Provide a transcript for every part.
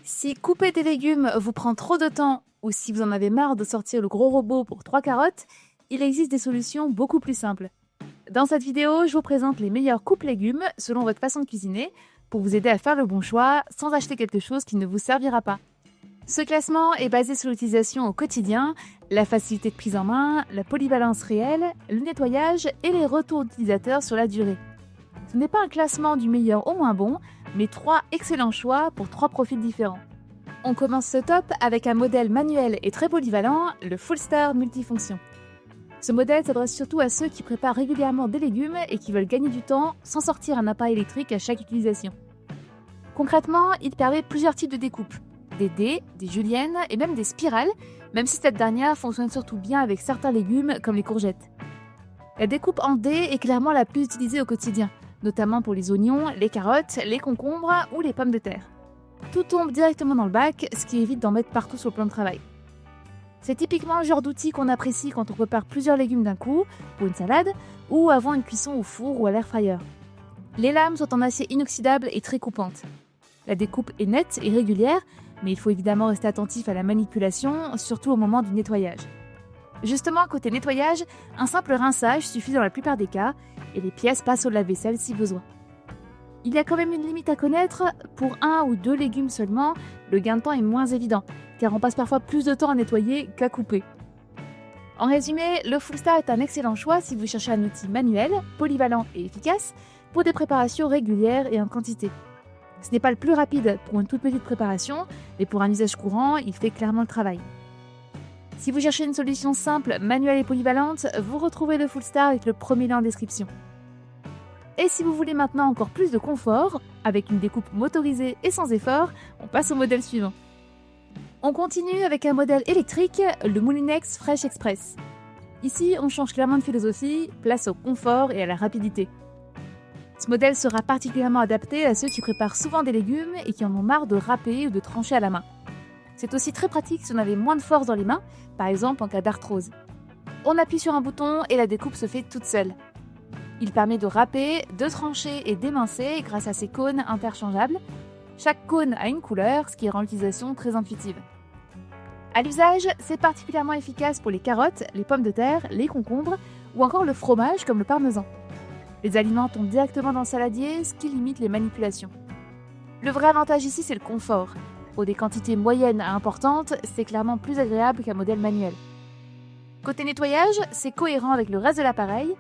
Si couper des légumes vous prend trop de temps ou si vous en avez marre de sortir le gros robot pour 3 carottes, il existe des solutions beaucoup plus simples. Dans cette vidéo, je vous présente les meilleurs coupes légumes selon votre façon de cuisiner pour vous aider à faire le bon choix sans acheter quelque chose qui ne vous servira pas. Ce classement est basé sur l'utilisation au quotidien, la facilité de prise en main, la polyvalence réelle, le nettoyage et les retours d'utilisateurs sur la durée. Ce n'est pas un classement du meilleur au moins bon, mais 3 excellents choix pour 3 profils différents. On commence ce top avec un modèle manuel et très polyvalent, le Full Star Multifonction. Ce modèle s'adresse surtout à ceux qui préparent régulièrement des légumes et qui veulent gagner du temps sans sortir un appareil électrique à chaque utilisation. Concrètement, il permet plusieurs types de découpes. Des dés, des juliennes et même des spirales, même si cette dernière fonctionne surtout bien avec certains légumes comme les courgettes. La découpe en dés est clairement la plus utilisée au quotidien, notamment pour les oignons, les carottes, les concombres ou les pommes de terre. Tout tombe directement dans le bac, ce qui évite d'en mettre partout sur le plan de travail. C'est typiquement le genre d'outil qu'on apprécie quand on prépare plusieurs légumes d'un coup, pour une salade, ou avant une cuisson au four ou à l'air fryer. Les lames sont en acier inoxydable et très coupantes. La découpe est nette et régulière, mais il faut évidemment rester attentif à la manipulation, surtout au moment du nettoyage. Justement, côté nettoyage, un simple rinçage suffit dans la plupart des cas, et les pièces passent au lave-vaisselle si besoin. Il y a quand même une limite à connaître, pour 1 ou 2 légumes seulement, le gain de temps est moins évident, car on passe parfois plus de temps à nettoyer qu'à couper. En résumé, le Full Star est un excellent choix si vous cherchez un outil manuel, polyvalent et efficace, pour des préparations régulières et en quantité. Ce n'est pas le plus rapide pour une toute petite préparation, mais pour un usage courant, il fait clairement le travail. Si vous cherchez une solution simple, manuelle et polyvalente, vous retrouvez le Full Star avec le premier lien en description. Et si vous voulez maintenant encore plus de confort, avec une découpe motorisée et sans effort, on passe au modèle suivant. On continue avec un modèle électrique, le Moulinex Fresh Express. Ici, on change clairement de philosophie, place au confort et à la rapidité. Ce modèle sera particulièrement adapté à ceux qui préparent souvent des légumes et qui en ont marre de râper ou de trancher à la main. C'est aussi très pratique si on avait moins de force dans les mains, par exemple en cas d'arthrose. On appuie sur un bouton et la découpe se fait toute seule. Il permet de râper, de trancher et d'émincer grâce à ses cônes interchangeables. Chaque cône a une couleur, ce qui rend l'utilisation très intuitive. À l'usage, c'est particulièrement efficace pour les carottes, les pommes de terre, les concombres ou encore le fromage comme le parmesan. Les aliments tombent directement dans le saladier, ce qui limite les manipulations. Le vrai avantage ici, c'est le confort. Pour des quantités moyennes à importantes, c'est clairement plus agréable qu'un modèle manuel. Côté nettoyage, c'est cohérent avec le reste de l'appareil,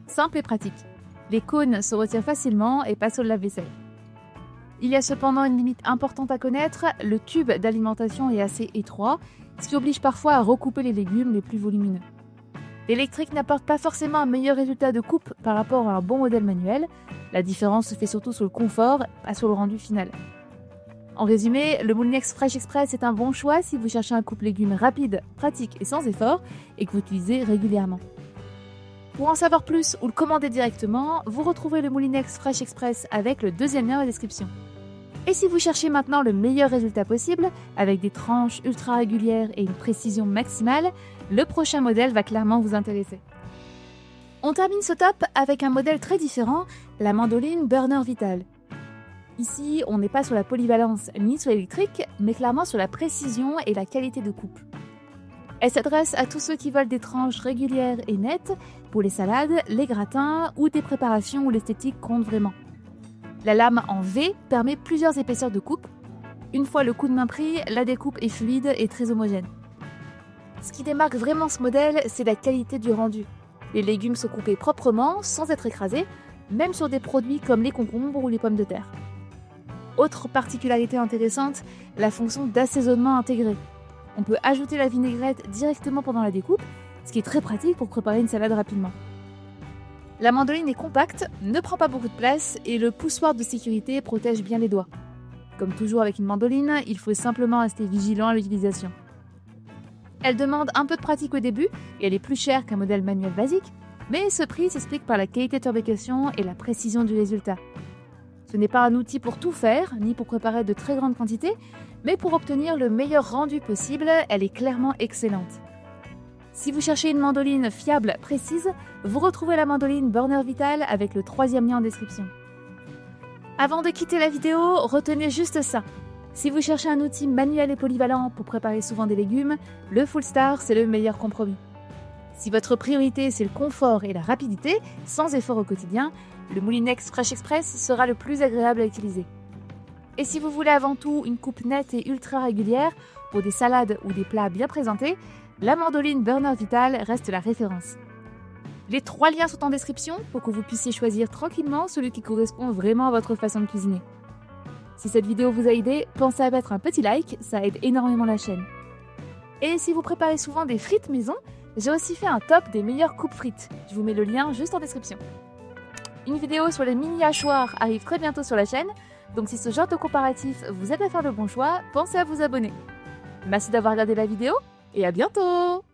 simple et pratique. Les cônes se retirent facilement et passent au lave-vaisselle. Il y a cependant une limite importante à connaître, le tube d'alimentation est assez étroit, ce qui oblige parfois à recouper les légumes les plus volumineux. L'électrique n'apporte pas forcément un meilleur résultat de coupe par rapport à un bon modèle manuel, la différence se fait surtout sur le confort, pas sur le rendu final. En résumé, le Moulinex Fresh Express est un bon choix si vous cherchez un coupe légumes rapide, pratique et sans effort, et que vous utilisez régulièrement. Pour en savoir plus ou le commander directement, vous retrouvez le Moulinex Fresh Express avec le deuxième lien en description. Et si vous cherchez maintenant le meilleur résultat possible, avec des tranches ultra régulières et une précision maximale, le prochain modèle va clairement vous intéresser. On termine ce top avec un modèle très différent, la mandoline Burner Vital. Ici, on n'est pas sur la polyvalence ni sur l'électrique, mais clairement sur la précision et la qualité de coupe. Elle s'adresse à tous ceux qui veulent des tranches régulières et nettes pour les salades, les gratins ou des préparations où l'esthétique compte vraiment. La lame en V permet plusieurs épaisseurs de coupe. Une fois le coup de main pris, la découpe est fluide et très homogène. Ce qui démarque vraiment ce modèle, c'est la qualité du rendu. Les légumes sont coupés proprement, sans être écrasés, même sur des produits comme les concombres ou les pommes de terre. Autre particularité intéressante, la fonction d'assaisonnement intégrée. On peut ajouter la vinaigrette directement pendant la découpe, ce qui est très pratique pour préparer une salade rapidement. La mandoline est compacte, ne prend pas beaucoup de place et le poussoir de sécurité protège bien les doigts. Comme toujours avec une mandoline, il faut simplement rester vigilant à l'utilisation. Elle demande un peu de pratique au début et elle est plus chère qu'un modèle manuel basique, mais ce prix s'explique par la qualité de fabrication et la précision du résultat. Ce n'est pas un outil pour tout faire, ni pour préparer de très grandes quantités, mais pour obtenir le meilleur rendu possible, elle est clairement excellente. Si vous cherchez une mandoline fiable, précise, vous retrouvez la mandoline Burner Vital avec le 3e lien en description. Avant de quitter la vidéo, retenez juste ça. Si vous cherchez un outil manuel et polyvalent pour préparer souvent des légumes, le Full Star, c'est le meilleur compromis. Si votre priorité c'est le confort et la rapidité, sans effort au quotidien, le Moulinex Fresh Express sera le plus agréable à utiliser. Et si vous voulez avant tout une coupe nette et ultra régulière pour des salades ou des plats bien présentés, la Mandoline Burner Vital reste la référence. Les 3 liens sont en description pour que vous puissiez choisir tranquillement celui qui correspond vraiment à votre façon de cuisiner. Si cette vidéo vous a aidé, pensez à mettre un petit like, ça aide énormément la chaîne. Et si vous préparez souvent des frites maison, j'ai aussi fait un top des meilleures coupes frites. Je vous mets le lien juste en description. Une vidéo sur les mini hachoirs arrive très bientôt sur la chaîne, donc si ce genre de comparatif vous aide à faire le bon choix, pensez à vous abonner. Merci d'avoir regardé la vidéo et à bientôt!